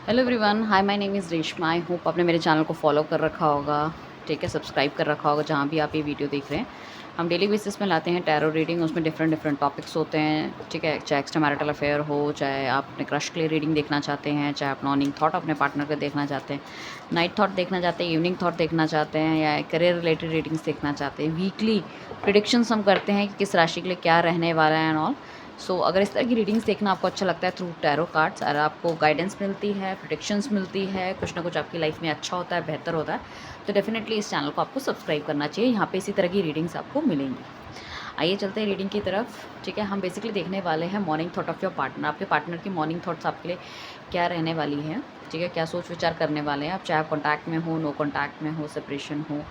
Hello everyone, hi, my name is Reshma. I hope आपने मेरे channel को फॉलो कर रखा होगा, ठीक है, सब्सक्राइब कर रखा होगा जहाँ भी आप ये वीडियो देख रहे हैं। हम डेली बेसिस में लाते हैं टैरो रीडिंग, उसमें डिफरेंट डिफरेंट टॉपिक्स होते हैं, ठीक है। चाहे एक्स्ट्रा मैरिटल अफेयर हो, चाहे आप अपने क्रश के लिए रीडिंग देखना चाहते हैं, चाहे आप मॉर्निंग थॉट अपने पार्टनर का देखना चाहते हैं, नाइट थॉट देखना चाहते हैं, इवनिंग थॉट देखना चाहते हैं, या करियर रिलेटेड रीडिंग्स देखना चाहते हैं। वीकली प्रिडिक्शंस हम करते हैं कि किस राशि के लिए क्या रहने वाला है एंड ऑल। अगर इस तरह की रीडिंग्स देखना आपको अच्छा लगता है थ्रू टैरो कार्ड्स, और आपको गाइडेंस मिलती है, प्रेडिक्शंस मिलती है, कुछ ना कुछ आपकी लाइफ में अच्छा होता है, बेहतर होता है, तो डेफिनेटली इस चैनल को आपको सब्सक्राइब करना चाहिए। यहाँ पे इसी तरह की रीडिंग्स आपको मिलेंगी। आइए चलते हैं रीडिंग की तरफ, ठीक है। हम बेसिकली देखने वाले हैं morning thought of your partner. आपके पार्टनर की मॉर्निंग थॉट्स आपके लिए क्या रहने वाली हैं, ठीक है, क्या सोच विचार करने वाले हैं आप, चाहे आप कॉन्टैक्ट में हो, नो कॉन्टैक्ट में हो, सेपरेशन हो,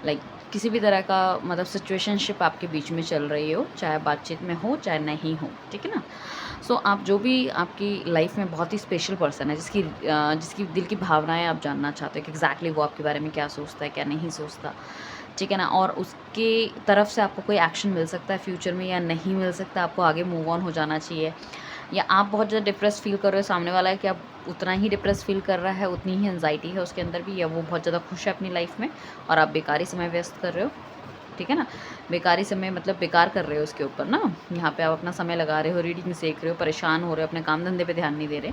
लाइक किसी भी तरह का मतलब सिचुएशनशिप आपके बीच में चल रही हो, चाहे बातचीत में हो चाहे नहीं हो, ठीक है ना। आप जो भी आपकी लाइफ में बहुत ही स्पेशल पर्सन है, जिसकी दिल की भावनाएं आप जानना चाहते हो कि एग्जैक्टली वो आपके बारे में क्या सोचता है, क्या नहीं सोचता, ठीक है ना, और उसके तरफ से आपको कोई एक्शन मिल सकता है फ्यूचर में या नहीं मिल सकता, आपको आगे मूव ऑन हो जाना चाहिए, या आप बहुत ज़्यादा डिप्रेस फील कर रहे हो, सामने वाला है कि आप उतना ही डिप्रेस फील कर रहा है, उतनी ही एंजाइटी है उसके अंदर भी, या वो बहुत ज़्यादा खुश है अपनी लाइफ में और आप बेकारी समय व्यस्त कर रहे हो, ठीक है ना। बेकारी समय मतलब बेकार कर रहे हो उसके ऊपर ना, यहाँ पे आप अपना समय लगा रहे हो, रीडिंग सीख रहे हो, परेशान हो रहे हो, अपने काम धंधे पे ध्यान नहीं दे रहे।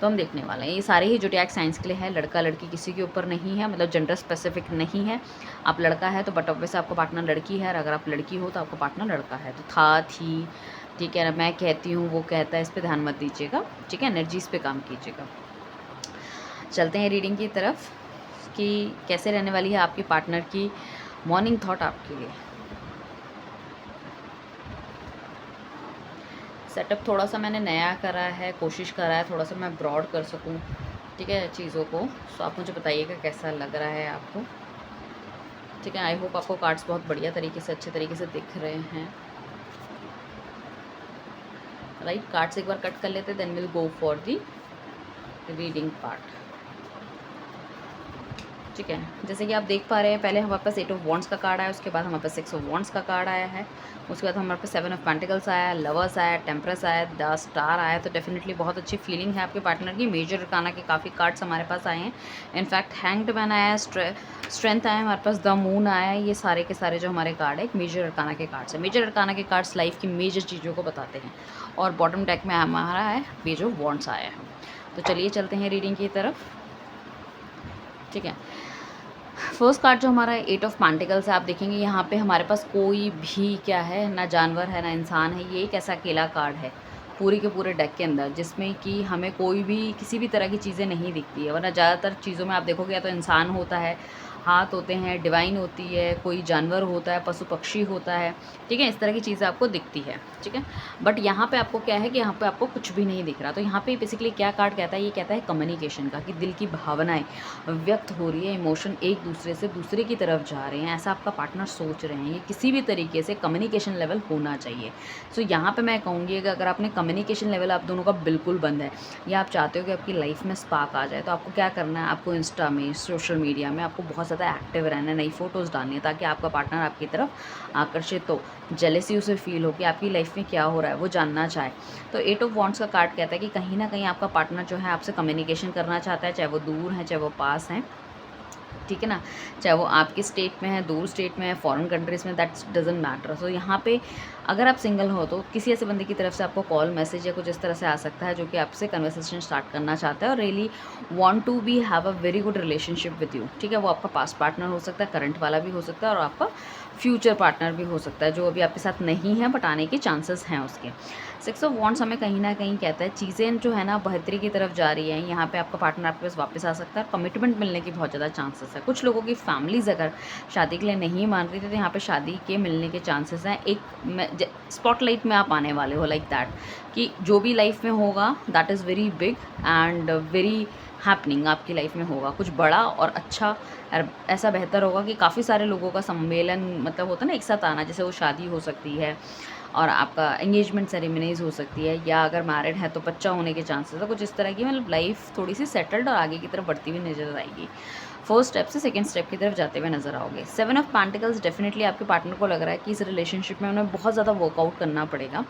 तो हम देखने वाले हैं, ये सारे ही ज़ोडिएक साइंस के लिए है, लड़का लड़की किसी के ऊपर नहीं है, मतलब जेंडर स्पेसिफिक नहीं है। आप लड़का है तो बट ऑब्वियस आपका पार्टनर लड़की है, और अगर आप लड़की हो तो आपका पार्टनर लड़का है, तो था थी, ठीक है ना। मैं कहती हूँ, वो कहता है, इस पर ध्यान मत दीजिएगा, ठीक है, एनर्जीज पे काम कीजिएगा। चलते हैं रीडिंग की तरफ कि कैसे रहने वाली है आपके पार्टनर की मॉर्निंग थॉट आपके लिए। सेटअप थोड़ा सा मैंने नया करा है, कोशिश करा है थोड़ा सा मैं ब्रॉड कर सकूं, ठीक है, चीज़ों को। आप मुझे बताइएगा कैसा लग रहा है आपको, ठीक है। आई होप आपको कार्ड्स बहुत बढ़िया तरीके से, अच्छे तरीके से दिख रहे हैं, राइट। कार्ड्स एक बार कट कर लेते, then will go for the reading part, ठीक है। जैसे कि आप देख पा रहे हैं, पहले हमारे पास 8 ऑफ वॉन्ड्स का कार्ड आया, उसके बाद हमारे पास 6 ऑफ वॉन्ड्स का कार्ड आया है, उसके बाद हमारे पास 7 ऑफ पेंटिकल्स आया, लवर्स आया, टेम्परेस आया, द स्टार आया। तो डेफिनेटली बहुत अच्छी फीलिंग है आपके पार्टनर की। मेजर अरकाना के काफ़ी कार्ड्स हमारे पास आए हैं, इनफैक्ट हैंग्ड मैन आया, स्ट्रेंथ आया हमारे पास, द मून आया। ये सारे के सारे जो हमारे कार्ड है एक मेजर अरकाना के कार्ड्स है। मेजर अरकाना के कार्ड्स लाइफ की मेजर चीज़ों को बताते हैं, और बॉटम डेक में हमारा है पेज ऑफ वॉन्ड्स आया है। तो चलिए चलते हैं रीडिंग की तरफ, ठीक है। फर्स्ट कार्ड जो हमारा 8 ऑफ पेंटिकल्स है, आप देखेंगे यहाँ पे हमारे पास कोई भी क्या है, ना जानवर है ना इंसान है, ये एक ऐसा अकेला कार्ड है पूरी के पूरे डेक के अंदर, जिसमें कि हमें कोई भी किसी भी तरह की चीज़ें नहीं दिखती है। वरना ज़्यादातर चीज़ों में आप देखोगे या तो इंसान होता है, हाथ होते हैं, डिवाइन होती है, कोई जानवर होता है, पशु पक्षी होता है, ठीक है, इस तरह की चीज़ें आपको दिखती है, ठीक है। बट यहाँ पे आपको क्या है कि यहाँ पे आपको कुछ भी नहीं दिख रहा। तो यहाँ पे बेसिकली क्या कार्ड कहता है, ये कहता है कम्युनिकेशन का, कि दिल की भावनाएं व्यक्त हो रही है, इमोशन एक दूसरे से दूसरे की तरफ जा रहे हैं, ऐसा आपका पार्टनर सोच रहे हैं। ये किसी भी तरीके से कम्युनिकेशन लेवल होना चाहिए। यहाँ पे मैं कहूँगी कि अगर आपने कम्युनिकेशन लेवल आप दोनों का बिल्कुल बंद है, या आप चाहते हो कि आपकी लाइफ में स्पार्क आ जाए, तो आपको क्या करना है, आपको इंस्टा में, सोशल मीडिया में आपको बहुत ज़्यादा एक्टिव रहना है, नई फ़ोटोज़ डालनी है, ताकि आपका पार्टनर आपकी तरफ आकर्षित हो, जेलेसी उसे फील हो कि आपकी लाइफ में क्या हो रहा है, वो जानना चाहे। तो 8 ऑफ वॉन्ड्स का कार्ड कहता है कि कहीं ना कहीं आपका पार्टनर जो है आपसे कम्युनिकेशन करना चाहता है, चाहे वो दूर है चाहे वो पास हैं, ठीक है ना, चाहे वो आपके स्टेट में है, दूर स्टेट में है, फॉरेन कंट्रीज़ में, दैट डजंट मैटर। सो यहाँ पे अगर आप सिंगल हो तो किसी ऐसे बंदे की तरफ से आपको कॉल, मैसेज या कुछ इस तरह से आ सकता है, जो कि आपसे कन्वर्सेशन स्टार्ट करना चाहता है और really want to be have a very good relationship with you, ठीक है। वो आपका पास्ट पार्टनर हो सकता है, करंट वाला भी हो सकता है, और आपका फ्यूचर पार्टनर भी हो सकता है, जो अभी आपके साथ नहीं है बट आने के चांसेस हैं उसके। 6 ऑफ वॉन्ड्स हमें कहीं ना कहीं कहता है चीज़ें जो है ना बेहतरी की तरफ जा रही हैं। यहाँ पे आपका पार्टनर आपके पास वापस आ सकता है, कमिटमेंट मिलने की बहुत ज़्यादा चांसेस है। कुछ लोगों की फैमिलीज़ अगर शादी के लिए नहीं मान रही थी, तो यहाँ पे शादी के मिलने के चांसेस हैं। एक स्पॉटलाइट में आप आने वाले हो, लाइक दैट, कि जो भी लाइफ में होगा that is very big and very happening आपकी लाइफ में होगा, कुछ बड़ा और अच्छा और ऐसा बेहतर होगा कि काफ़ी सारे लोगों का सम्मेलन, मतलब होता है ना एक साथ आना, जैसे वो शादी हो सकती है और आपका एंगेजमेंट सेरेमनीज़ हो सकती है, या अगर मैरिड है तो बच्चा होने के चांसेस है, कुछ इस तरह की, मतलब लाइफ थोड़ी सी सेटल्ड और आगे की तरफ बढ़ती हुई नजर आएगी। फर्स्ट स्टेप से सेकंड स्टेप की तरफ जाते हुए नजर आओगे। 7 ऑफ पेंटिकल्स डेफिनेटली आपके पार्टनर को लग रहा है कि इस रिलेशनशिप में उन्हें बहुत ज़्यादा वर्कआउट करना पड़ेगा।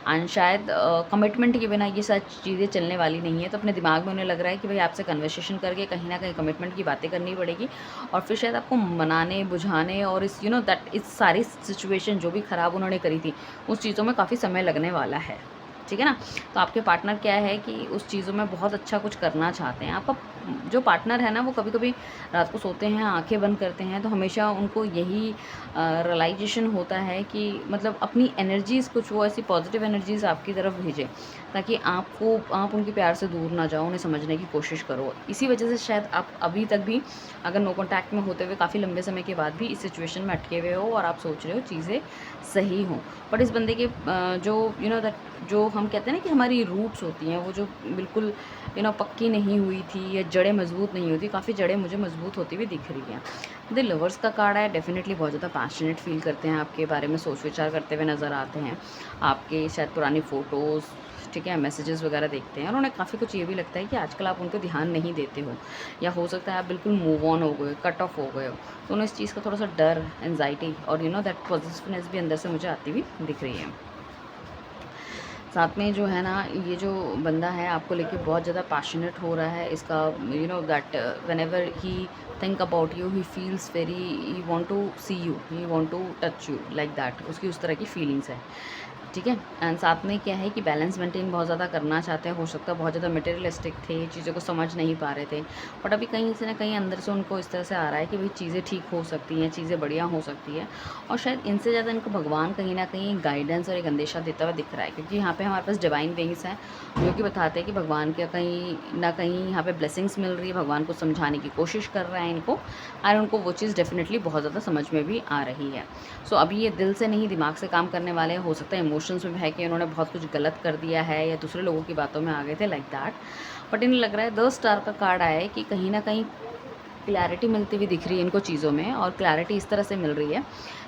एंड शायद कमिटमेंट के बिना ये सारी चीज़ें चलने वाली नहीं है। तो अपने दिमाग में उन्हें लग रहा है कि भाई आपसे कन्वर्सेशन करके कहीं न कहीं कमिटमेंट की बातें करनी पड़ेगी, और फिर शायद आपको मनाने, बुझाने और इस दैट इस सारी सिचुएशन जो भी ख़राब उन्होंने करी थी, उस चीज़ों में काफ़ी समय लगने वाला है। ठीक है ना? तो आपके पार्टनर क्या है कि उस चीज़ों में बहुत अच्छा कुछ करना चाहते हैं। आपका जो पार्टनर है ना, वो कभी-कभी रात को सोते हैं, आँखें बंद करते हैं, तो हमेशा उनको यही रियलाइज़ेशन होता है कि मतलब अपनी एनर्जीज़ कुछ वो ऐसी पॉज़िटिव एनर्जीज़ आपकी तरफ भेजें, ताकि आप उनके प्यार से दूर ना जाओ, उन्हें समझने की कोशिश करो। इसी वजह से शायद आप अभी तक भी अगर नो कॉन्टैक्ट में होते हुए काफ़ी लंबे समय के बाद भी इस सिचुएशन में अटके हुए हो और आप सोच रहे हो चीज़ें सही हों। बट इस बंदे के जो दैट जो हम कहते हैं ना कि हमारी रूट्स होती हैं, वो जो बिल्कुल पक्की नहीं हुई थी या जड़ें मज़बूत नहीं होती, काफ़ी जड़ें मुझे मज़बूत होती हुई दिख रही हैं। द लवर्स का कार्ड है, डेफ़िनेटली बहुत ज़्यादा पैशनेट फ़ील करते हैं, आपके बारे में सोच विचार करते हुए नज़र आते हैं। आपके शायद पुरानी फ़ोटोज़, ठीक है, मैसेजेस वगैरह देखते हैं, और उन्हें काफ़ी कुछ ये भी लगता है कि आजकल आप उनको ध्यान नहीं देते हो, या हो सकता है आप बिल्कुल मूव ऑन हो गए, कट ऑफ हो गए हो। तो उन्हें इस चीज़ का थोड़ा-सा डर, एंग्ज़ायटी और दैट पॉज़िटिवनेस भी अंदर से मुझे आती हुई दिख रही है। साथ में जो है ना, ये जो बंदा है आपको लेके बहुत ज़्यादा पैशनेट हो रहा है। इसका that whenever he think about you he feels very, he want to see you, he want to touch you like that, उसकी उस तरह की फीलिंग्स है। ठीक है। एंड साथ में क्या है कि बैलेंस मेंटेन बहुत ज़्यादा करना चाहते हैं। हो सकता है बहुत ज़्यादा मटेरियलिस्टिक थे, चीज़ों को समझ नहीं पा रहे थे, बट अभी कहीं से ना कहीं अंदर से उनको इस तरह से आ रहा है कि भाई चीज़ें ठीक हो सकती हैं, चीज़ें बढ़िया हो सकती है, और शायद इनसे ज़्यादा इनको भगवान कहीं ना कहीं गाइडेंस और एक अंदेशा देता हुआ दिख रहा है, क्योंकि यहाँ पे हमारे पास डिवाइन बीइंग्स हैं जो कि बताते हैं कि भगवान के कहीं ना कहीं यहाँ पे ब्लेसिंग्स मिल रही है, भगवान को समझाने की कोशिश कर रहे हैं इनको, और उनको वो चीज़ डेफिनेटली बहुत ज़्यादा समझ में भी आ रही है। सो अभी ये दिल से नहीं दिमाग से काम करने वाले हैं। हो सकता है इमोशंस में है कि उन्होंने बहुत कुछ गलत कर दिया है या दूसरे लोगों की बातों में आ गए थे लाइक दैट, बट इन्हें लग रहा है द स्टार का कार्ड आया है कि कहीं ना कहीं क्लैरिटी मिलती हुई दिख रही है इनको चीज़ों में, और क्लैरिटी इस तरह से मिल रही है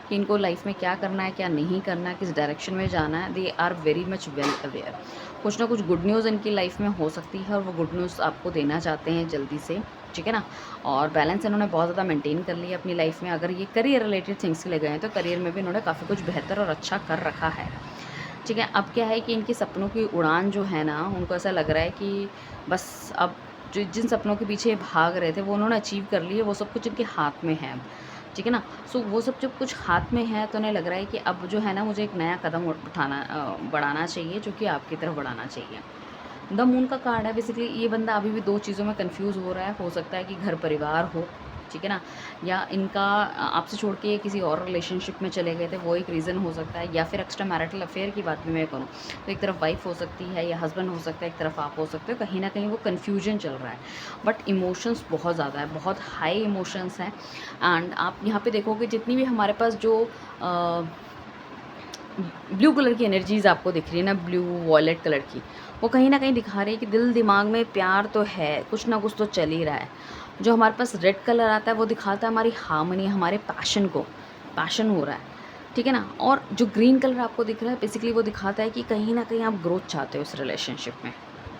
कि इनको लाइफ में क्या करना है, क्या नहीं करना है, किस डायरेक्शन में जाना है। They are very much well aware. कुछ ना कुछ गुड न्यूज़ इनकी लाइफ में हो सकती है, और वो गुड न्यूज़ आपको देना चाहते हैं जल्दी से, ठीक है ना। और बैलेंस इन्होंने बहुत ज़्यादा मेंटेन कर लिया अपनी लाइफ में। अगर ये करियर रिलेटेड थिंग्स के लिए गए हैं तो करियर में भी इन्होंने काफ़ी कुछ बेहतर और अच्छा कर रखा है, ठीक है। अब क्या है कि इनके सपनों की उड़ान जो है ना, उनको ऐसा लग रहा है कि बस अब जो जिन सपनों के पीछे भाग रहे थे वो उन्होंने अचीव कर लिए, वो सब कुछ इनके हाथ में है, ठीक है ना। सो वो सब जब कुछ हाथ में है तो उन्हें लग रहा है कि अब जो है ना, मुझे एक नया कदम उठाना बढ़ाना चाहिए, जो कि आपकी तरफ बढ़ाना चाहिए। द मून का कार्ड है। बेसिकली ये बंदा अभी भी दो चीज़ों में कंफ्यूज हो रहा है। हो सकता है कि घर परिवार हो, ठीक है ना, या इनका आपसे छोड़ के किसी और रिलेशनशिप में चले गए थे, वो एक रीज़न हो सकता है, या फिर एक्स्ट्रा मैरिटल अफेयर की बात भी मैं करूँ तो एक तरफ वाइफ हो सकती है या हस्बैंड हो सकता है, एक तरफ आप हो सकते हो। कहीं ना कहीं वो कन्फ्यूजन चल रहा है, बट इमोशंस बहुत ज़्यादा है, बहुत हाई इमोशंस हैं। एंड आप यहाँ पे देखोगे जितनी भी हमारे पास जो ब्लू कलर की एनर्जीज़ आपको दिख रही है ना, ब्लू वॉयलेट कलर की, वो कहीं ना कहीं दिखा रही है कि दिल दिमाग में प्यार तो है, कुछ ना कुछ तो चल ही रहा है। जो हमारे पास रेड कलर आता है वो दिखाता है हमारी हार्मनी, हमारे पैशन को, पैशन हो रहा है, ठीक है ना। और जो ग्रीन कलर आपको दिख रहा है बेसिकली वो दिखाता है कि कहीं ना कहीं आप ग्रोथ चाहते हो उस रिलेशनशिप में,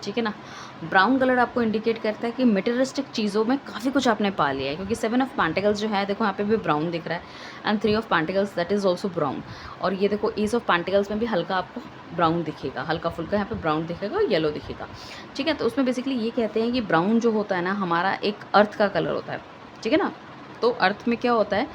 ठीक है ना। ब्राउन कलर आपको इंडिकेट करता है कि मटेरियलिस्टिक चीज़ों में काफ़ी कुछ आपने पा लिया है, क्योंकि 7 ऑफ पेंटिकल्स जो है, देखो यहाँ पे भी ब्राउन दिख रहा है, and 3 of pentacles that is also brown. और ये देखो एस ऑफ पेंटिकल्स में भी हल्का आपको ब्राउन दिखेगा, हल्का फुल्का यहाँ पे ब्राउन दिखेगा और येलो दिखेगा, ठीक है। तो उसमें बेसिकली ये कहते हैं कि ब्राउन जो होता है ना, हमारा एक अर्थ का कलर होता है, ठीक है ना। तो अर्थ में क्या होता है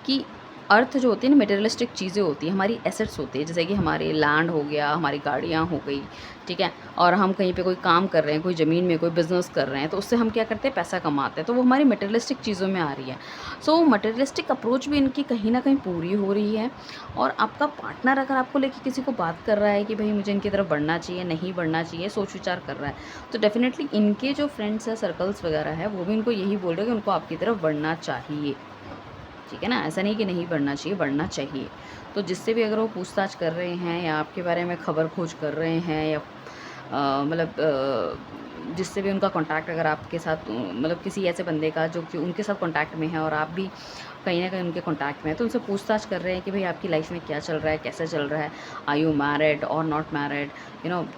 कि अर्थ जो होती है ना, मटेरियलिस्टिक चीज़ें होती हैं, हमारी एसेट्स होती है, जैसे कि हमारे लैंड हो गया, हमारी गाड़ियाँ हो गई, ठीक है। और हम कहीं पे कोई काम कर रहे हैं, कोई ज़मीन में कोई बिज़नेस कर रहे हैं, तो उससे हम क्या करते हैं, पैसा कमाते हैं, तो वो हमारी मटेरियलिस्टिक चीज़ों में आ रही है। सो मटेरियलिस्टिक अप्रोच भी इनकी कहीं ना कहीं पूरी हो रही है। और आपका पार्टनर अगर आपको लेके किसी को बात कर रहा है कि भाई मुझे इनकी तरफ बढ़ना चाहिए, नहीं बढ़ना चाहिए, सोच विचार कर रहा है, तो डेफिनेटली इनके जो फ्रेंड्स हैं, सर्कल्स वगैरह है, वो भी इनको यही बोल रहे हैं कि उनको आपकी तरफ बढ़ना चाहिए, ठीक है ना। ऐसा नहीं कि नहीं बढ़ना चाहिए, बढ़ना चाहिए। तो जिससे भी अगर वो पूछताछ कर रहे हैं या आपके बारे में खबर खोज कर रहे हैं, या मतलब जिससे भी उनका कॉन्टैक्ट अगर आपके साथ मतलब किसी ऐसे बंदे का जो कि उनके साथ कॉन्टैक्ट में है और आप भी कहीं ना कहीं उनके कॉन्टैक्ट में है, तो उनसे पूछताछ कर रहे हैं कि भाई आपकी लाइफ में क्या चल रहा है, कैसे चल रहा है, आर यू मैरिड और नॉट मैरिड,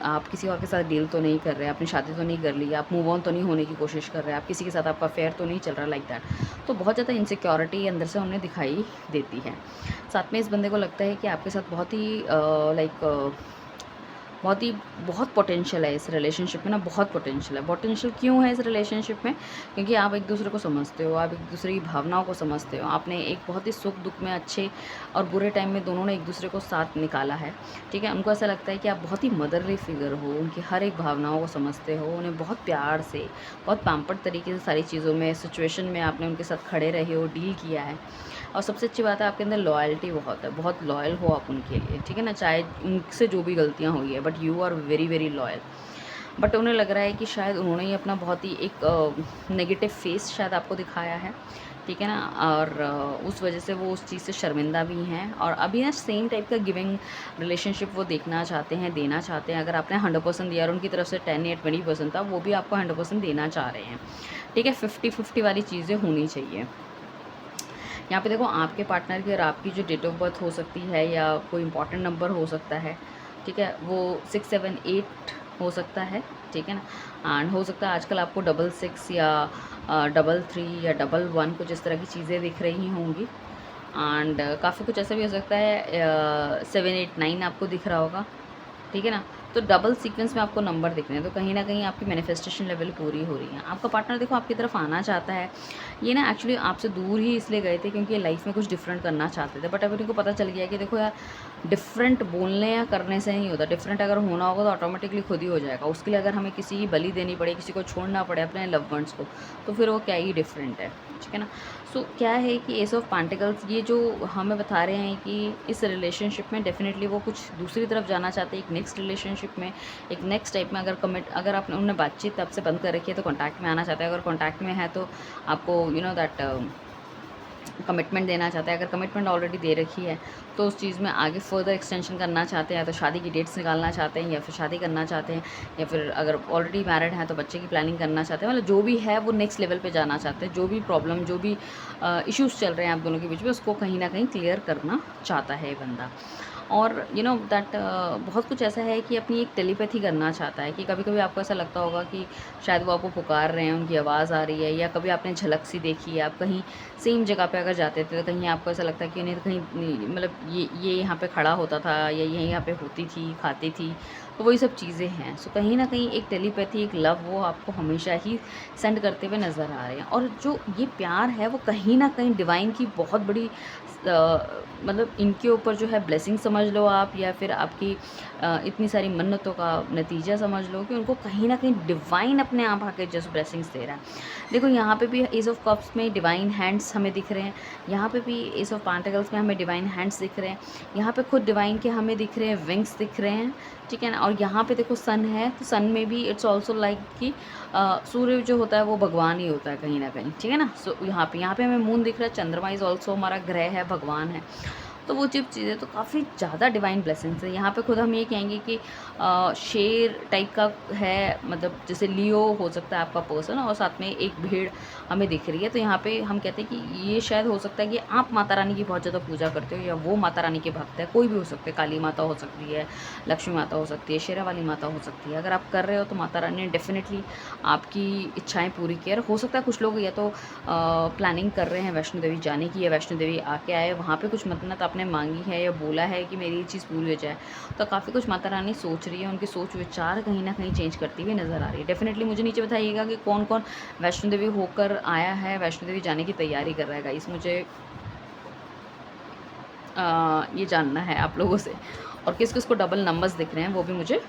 आप किसी और के साथ डील तो नहीं कर रहे हैं, अपनी शादी तो नहीं कर ली, आप मूव ऑन तो नहीं होने की कोशिश कर रहे हैं, आप किसी के साथ आपका अफेयर तो नहीं चल रहा लाइक दैट। तो बहुत ज़्यादा इनसिक्योरिटी अंदर से उन्हें दिखाई देती है। साथ में इस बंदे को लगता है कि आपके साथ बहुत ही लाइक बहुत पोटेंशियल है इस रिलेशनशिप में ना, बहुत पोटेंशियल है। पोटेंशियल क्यों है इस रिलेशनशिप में? क्योंकि आप एक दूसरे को समझते हो, आप एक दूसरे की भावनाओं को समझते हो। आपने एक बहुत ही सुख दुख में, अच्छे और बुरे टाइम में दोनों ने एक दूसरे को साथ निकाला है, ठीक है। उनको ऐसा लगता है कि आप बहुत ही मदरली फिगर हो, उनकी हर एक भावनाओं को समझते हो, उन्हें बहुत प्यार से, बहुत पैम्पर्ड तरीके से सारी चीज़ों में, सिचुएशन में आपने उनके साथ खड़े रहे हो, डील किया है। और सबसे अच्छी बात है आपके अंदर लॉयल्टी बहुत है, बहुत लॉयल हो आप उनके लिए, ठीक है ना। चाहे उनसे जो भी गलतियाँ हुई है, but you are very very loyal. But उन्हें लग रहा है कि शायद उन्होंने ही अपना बहुत ही एक नेगेटिव फेस शायद आपको दिखाया है, ठीक है ना। और उस वजह से वो उस चीज़ से शर्मिंदा भी हैं, और अभी ना सेम टाइप का गिविंग रिलेशनशिप वो देखना चाहते हैं, देना चाहते हैं। अगर आपने 100% दिया और उनकी तरफ से 10 या 20% था, वो भी आपको 100% देना चाह रहे हैं, ठीक है। 50-50 वाली चीज़ें होनी चाहिए। यहाँ पे देखो, आपके पार्टनर की और आपकी जो डेट ऑफ बर्थ हो सकती है, या कोई इंपॉर्टेंट नंबर हो सकता है, ठीक है, वो 678 हो सकता है, ठीक है ना। एंड हो सकता है आजकल आपको 66 या 33 या 11 कुछ इस तरह की चीज़ें दिख रही होंगी। एंड काफ़ी कुछ ऐसा भी हो सकता है 789 आपको दिख रहा होगा, ठीक है ना। तो डबल सीक्वेंस में आपको नंबर दिख रहे हैं, तो कहीं न कहीं आपकी मैनिफेस्टेशन लेवल पूरी हो रही है। आपका पार्टनर देखो आपकी तरफ आना चाहता है। ये ना एक्चुअली आपसे दूर ही इसलिए गए थे क्योंकि ये लाइफ़ में कुछ डिफरेंट करना चाहते थे, बट अब इनको पता चल गया कि देखो यार, डिफरेंट बोलने या करने से नहीं होता। डिफरेंट अगर होना होगा तो ऑटोमेटिकली खुद ही हो जाएगा। उसके लिए अगर हमें किसी की बलि देनी पड़े, किसी को छोड़ना पड़े अपने लव्ड वन्स को, तो फिर वो क्या ही डिफरेंट है, ठीक है ना। सो क्या है कि एस ऑफ पेंटिकल्स ये जो हमें बता रहे हैं कि इस रिलेशनशिप में डेफिनेटली वो कुछ दूसरी तरफ जाना चाहते हैं, एक नेक्स्ट रिलेशनशिप में, एक नेक्स्ट टाइप में। अगर आपने उन्होंने बातचीत आपसे बंद कर रखी है तो कॉन्टैक्ट में आना चाहता है। अगर कॉन्टैक्ट में है तो आपको यू नो दैट कमिटमेंट देना चाहता है। अगर कमिटमेंट ऑलरेडी दे रखी है तो उस चीज़ में आगे फर्दर एक्सटेंशन करना चाहते हैं, तो शादी की डेट्स निकालना चाहते हैं, या फिर शादी करना चाहते हैं, या फिर अगर ऑलरेडी मैरिड हैं तो बच्चे की प्लानिंग करना चाहते हैं। मतलब जो भी है वो नेक्स्ट लेवल पे जाना चाहते हैं। जो भी प्रॉब्लम, जो भी इश्यूज़ चल रहे हैं आप दोनों के बीच में, उसको कहीं ना कहीं क्लियर करना चाहता है ये बंदा। और यू नो दैट बहुत कुछ ऐसा है कि अपनी एक टेलीपैथी करना चाहता है, कि कभी कभी आपको ऐसा लगता होगा कि शायद वो आपको पुकार रहे हैं, उनकी आवाज़ आ रही है, या कभी आपने झलक सी देखी है। आप कहीं सेम जगह पे अगर जाते थे तो कहीं आपको ऐसा लगता है कि उन्हें कहीं मतलब ये यहाँ पे खड़ा होता था, या ये यहाँ पे होती थी, खाती थी। तो वही सब चीज़ें हैं। सो कहीं ना कहीं एक टेलीपैथी, एक लव वो आपको हमेशा ही सेंड करते हुए नज़र आ रहे हैं। और जो ये प्यार है वो कहीं ना कहीं डिवाइन की बहुत बड़ी मतलब इनके ऊपर जो है ब्लेसिंग समझ लो आप, या फिर आपकी इतनी सारी मन्नतों का नतीजा समझ लो, कि उनको कहीं ना कहीं डिवाइन अपने आप आके जस्ट ब्लेसिंग्स दे रहा है। देखो यहाँ पे भी एस ऑफ कप्स में डिवाइन हैंड्स हमें दिख रहे हैं, यहाँ पे भी एस ऑफ पेंटिकल्स में हमें डिवाइन हैंड्स दिख रहे हैं, यहाँ पे खुद डिवाइन के हमें दिख रहे हैं विंग्स दिख रहे हैं, ठीक है ना। और यहाँ पे देखो सन है, तो सन में भी इट्स ऑल्सो लाइक कि सूर्य जो होता है वो भगवान ही होता है कहीं ना कहीं, ठीक है ना। सो यहाँ पे हमें मून दिख रहा है, चंद्रमा इज़ ऑल्सो हमारा ग्रह है, भगवान है। तो वो चिप चीज़ें तो काफ़ी ज़्यादा डिवाइन ब्लेसिंग्स है। यहाँ पे खुद हम ये कहेंगे कि शेर टाइप का है, मतलब जैसे लियो हो सकता है आपका पर्सन, और साथ में एक भीड़ हमें दिख रही है। तो यहाँ पे हम कहते हैं कि ये शायद हो सकता है कि आप माता रानी की बहुत ज़्यादा पूजा करते हो, या वो माता रानी के भक्त है, कोई भी हो सकते हैं। काली माता हो सकती है, लक्ष्मी माता हो सकती है, शेरा वाली माता हो सकती है। अगर आप कर रहे हो तो माता रानी ने डेफिनेटली आपकी इच्छाएँ पूरी की। और हो सकता है कुछ लोग या तो प्लानिंग कर रहे हैं वैष्णो देवी जाने की, या वैष्णो देवी आके आए, वहाँ पे कुछ मन्नत आपने मांगी है या बोला है कि मेरी ये चीज़ पूरी हो जाए, तो काफ़ी कुछ माता रानी सोच रही है। उनकी सोच विचार कहीं ना कहीं चेंज करती हुई नज़र आ रही है। डेफिनेटली मुझे नीचे बताइएगा कि कौन कौन वैष्णो देवी होकर आया है, वैष्णो देवी जाने की तैयारी कर रहा है गाइस, मुझे ये जानना है आप लोगों से। और किस किस को डबल नंबर्स दिख रहे हैं वो भी मुझे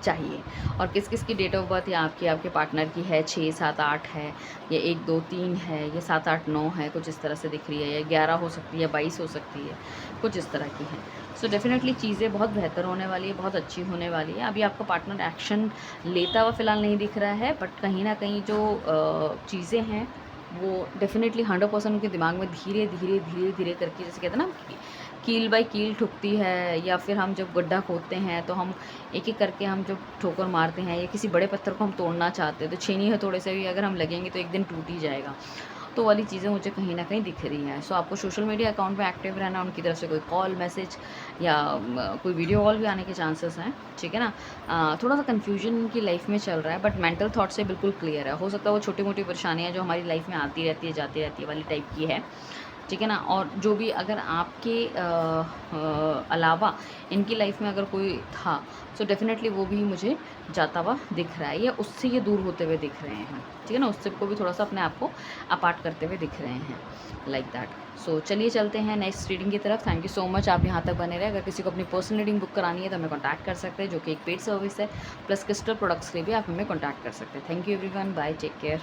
चाहिए। और किस किस की डेट ऑफ बर्थ या आपके पार्टनर की है 6, 7, 8 है, या 1, 2, 3 है, या 7, 8, 9 है, कुछ इस तरह से दिख रही है, या 11 हो सकती है, 22 हो सकती है, कुछ इस तरह की है। सो डेफिनेटली चीज़ें बहुत बेहतर होने वाली है, बहुत अच्छी होने वाली है। अभी आपका पार्टनर एक्शन लेता हुआ फ़िलहाल नहीं दिख रहा है, बट कहीं ना कहीं जो चीज़ें हैं वो डेफिनेटली 100% उनके दिमाग में धीरे धीरे धीरे धीरे करके, जैसे कहते हैं ना, कील बाई कील ठुकती है। या फिर हम जब गड्ढा खोदते हैं तो हम एक एक करके हम जब ठोकर मारते हैं, या किसी बड़े पत्थर को हम तोड़ना चाहते हैं तो छेनी हथौड़े से भी अगर हम लगेंगे तो एक दिन टूट ही जाएगा। तो वाली चीज़ें मुझे कहीं ना कहीं दिख रही हैं। सो आपको सोशल मीडिया अकाउंट में एक्टिव रहना, उनकी तरफ से कोई कॉल मैसेज या कोई वीडियो कॉल भी आने के चांसेस हैं, ठीक है ना। थोड़ा सा कन्फ्यूजन उनकी लाइफ में चल रहा है, बट मेंटल थॉट से बिल्कुल क्लियर है। हो सकता है वो छोटी मोटी परेशानियाँ जो हमारी लाइफ में आती रहती है, जाती रहती है वाली टाइप की है, ठीक है ना। और जो भी अगर आपके अलावा इनकी लाइफ में अगर कोई था, सो डेफ़िनेटली वो भी मुझे जाता हुआ दिख रहा है, या उससे ये दूर होते हुए दिख रहे हैं, ठीक है ना। उससे को भी थोड़ा-सा अपने आप को अपार्ट करते हुए दिख रहे हैं, लाइक दैट। सो चलिए चलते हैं नेक्स्ट रीडिंग की तरफ। थैंक यू सो मच, आप यहाँ तक बने रहे। अगर किसी को अपनी पर्सनल रीडिंग बुक करानी है तो हमें कॉन्टैक्ट कर सकते हैं, जो कि एक पेड सर्विस है। प्लस क्रिस्टल प्रोडक्ट्स के लिए भी आप हमें कॉन्टैक्ट कर सकते हैं। Thank you everyone, bye, take care.